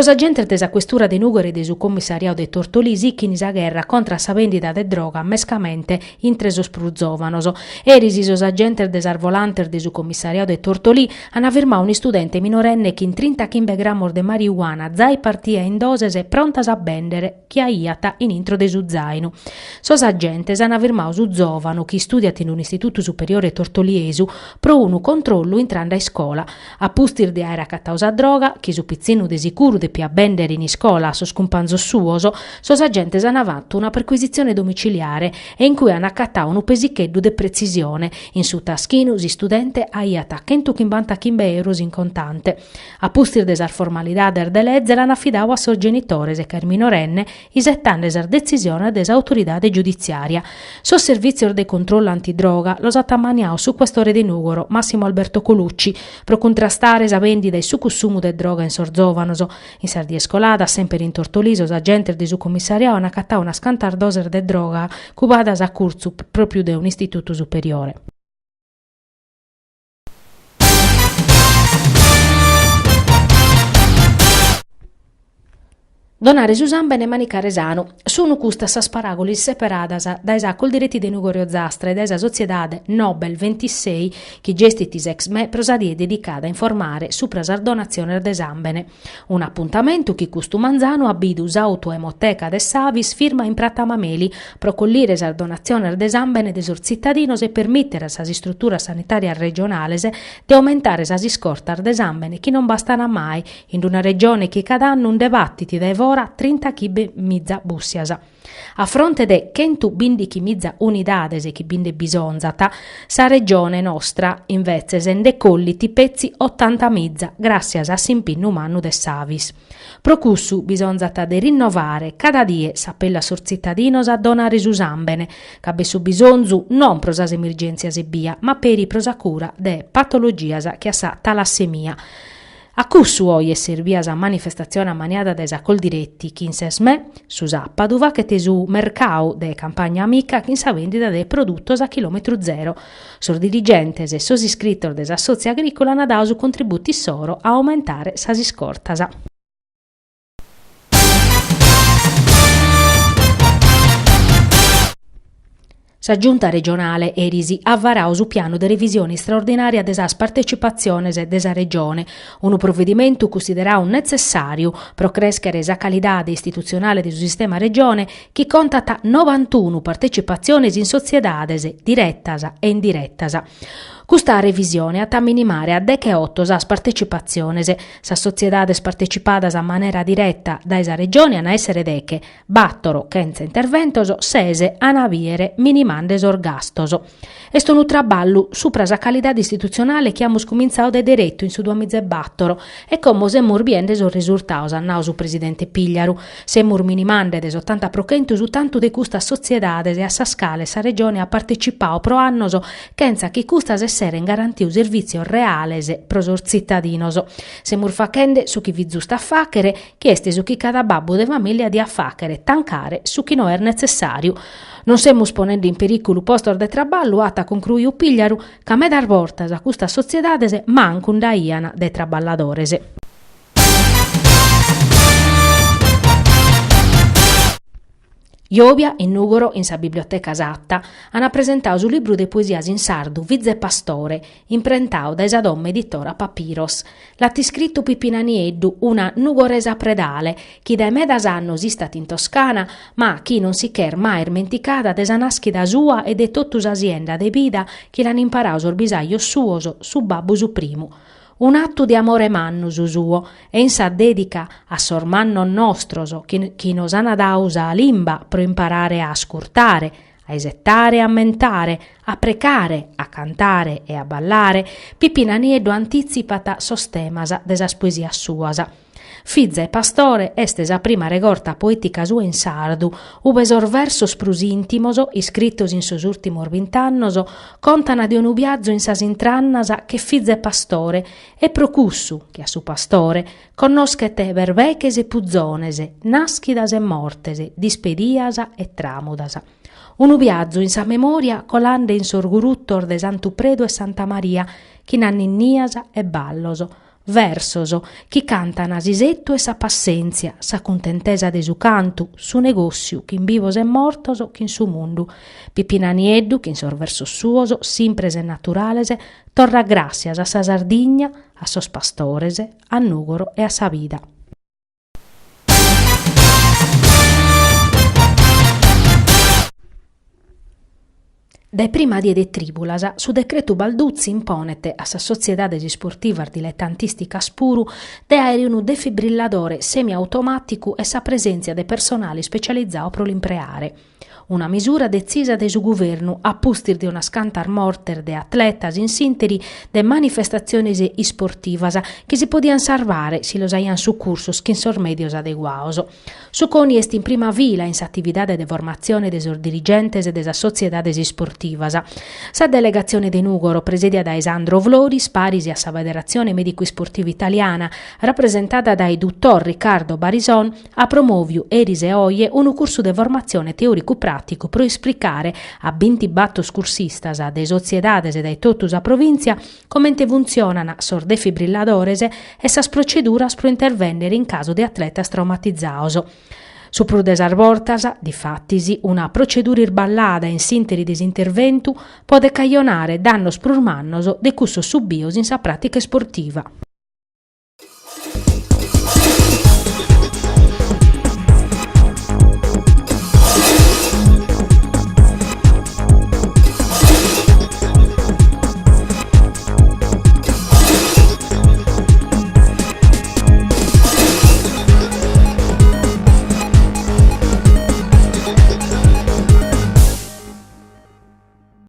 Sos agentes desa questura de Nugor e de su commissariato de Tortolì sicchini sa guerra contra sa vendita de droga mescamente intre sos pruzovanos. Eris sos agentes de volantes de su commissariato de Tortolì han affermato un studente minorenne che in 30 kg de marijuana zai partia in doses prontas a vendere chi aiata in intro de su zaino. Sos agentes han affermato su giovano chi studiat in un istituto superiore tortoliesu pro unu controllo intranda in scola. A pustir de aera cattausa droga, chi su pizzinu de sicuro de pia vendere in scola a sos cumpanzos suos, sos agentes han fatto una perquisizione domiciliare e in cui hanno accattato un pesicheddu de precisione. In su taschinu si studente aiata 150 €, in contante. A pustir de sar formalidades de legge l'hanno affidato a sos genitores e che il minorenne isettande sar decisione des autoridade giudiziaria. Sos servizios de controllo antidroga los ha tammaniato su questore di Nugoro, Massimo Alberto Colucci, pro contrastare sa vendita e su consumo de droga in sos giovanos. In Sardia Scolada, sempre in Tortolì, sos agentes di su commissariato hanno accattato una scantar doser de droga cubadas a curso proprio de un istituto superiore. Donare su sambene e manicare sanu. Sono custa sas paragolis separadas da esa col diretti de Nugorio Zastra e da esa Sociedade Nobel 26 che gestitis ex me prosadie dedicata a informare supra sar donazione de sambene. Un appuntamento che custu manzano abidu s'auto emoteca de Savis firma in Prata Mameli pro collire sar donazione de sambene de sor cittadinos e permittere sas strutturas sanitarias regionales de aumentare sas iscortas de sambene che non bastano mai in una regione che cada anno un debattiti da 30 chibe mizza bussiasa. A fronte de 115 mizza unidades e chi binde bisonzata, sa regione nostra invece sende colliti pezzi 80 mizza, grazie a s'impinno umano de Savis. Pro cussu bisonzata de rinnovare cada die s'appella sor cittadinos a donare su sambene, c'abe su bisonzu non pro sas emergenzias e via, ma per i prosa cura de patologias che sa talassemia. A cussu oi e servias a manifestazione maniada de sa Coldiretti, chi in sesme, su Zappadu va che te su mercau de campagna amica chi in sa vendita de produttos a chilometro zero. Sor dirigentes e sos iscrittos de sa Sozia Agricola han dau su contributi soro a aumentare sas iscortas. Sa giunta regionale Erisi ha varato su piano de revisione straordinaria de sas partecipazione de sa regione, un provvedimento considerato necessario pro crescere sa qualità istituzionale del sistema regione che conta 91 partecipazioni in sociedades direttas e indirettas. Questa revisione ha minimare a deche 8 sas partecipazioni, sa sociedades partecipadas a maniera diretta da esa regione a essere deche, battoro, chenza interventos, sese, anaviere, minimandes orgastoso. Est un traballu supra sa qualità istituzionale che amus cominciato de diretto in su 2004 e come semur biende sos risultados, annau su presidente Pigliaru, semur minimande des 80% su tanto de custa sociedades e a sa scala sa regione ha partecipado pro annos, chenza che custas esseren garantiu servizio reales pro sos cittadinos. Semur facende su chi vi giusta a facere, che este su chi cada babbo de famiglia di a facere, tancare su chi no è necessario. Non semus ponendo in pericolo postos de traballu, ata concluiu Pigliaru, ca me dar vortas a custa sociedades mancun da iana de traballadores. Iovia, in Nugoro, in sa biblioteca Satta, hanno presentato su libro de poesias in sardu Vizze Pastore, imprentato da esa donna editora Papiros. L'ha scritto Pipinanieddu, una nugoresa predale, chi da medas annos istat in Toscana, ma chi non si ch'er mai ermenticata de sa naschida sua e de tottus azienda de vida chi l'hanno imparato sul bisaglio suoso, su babbu su primu. Un atto di amore mannusu suo, e in sa dedica a sor manno nostroso, chi nos han dau sa limba pro imparare a scurtare, a esettare, a mentare, a precare, a cantare e a ballare, Pipinanieddu anticipata sostemasa de sas poesias suas. Vizze Pastore est sa prima regorta poetica sua in sardu, ube sor versos prus intimos, iscrittos in sos ultimos 20 annos, contana de unu viaggio in sas intrannas che Vizze Pastore, e pro cussu, che a su pastore, connoschete verveches e puzzones, naschidas e mortes, dispedias e tramudas. Unu viaggio in sa memoria colande in sor guruttor de Santu Predu e Santa Maria, chi nanninnias e ballos, versoso, chi cantano asisetto e sa pazienza, sa contentesa de su cantu, su negoziu, chi in vivos e mortos, chi in su mundu. Pipinanieddu, chi in sor verso suoso, simpres e naturalese, torra gracias a sa Sardigna, a sos pastorese, a Nugoro e a sa vida. Dai prima die de tribulasa, su decretu Balduzzi imponete a sa Sociedade Sportiva Dilettantistica Spuru de aere un defibrilladore semiautomaticu e sa presenza de personali specializzao pro l'impreare. Una misura decisa de su governo a pustir de una scantar morter de atletas in sinteri de manifestazioni isportivas che si podian salvare si los haian su cursos che in sor medios adeguaos. Su coni est in prima vila in s'attividade de formazione de sor dirigentes e de sa sociedades sportivas. Sa delegazione de Nugoro, presedia da Esandro Vloris, parisi a sa Federazione Medico-Sportiva Italiana, rappresentata dai dottor Riccardo Barison, ha promoviu eris e oie un curso de formazione teorico-pratico pro esplicare a 20 battos cursistas de sociedades e dai totus a provincia come funzionano sor defibrilladores e sas proceduras pro intervennere in caso de atletas traumatizzaos. Su prudes arbortas, difattisi, una procedura irballada in sinteri disinterventu può decaionare dannos prus mannos de cussos subios in sa pratica sportiva.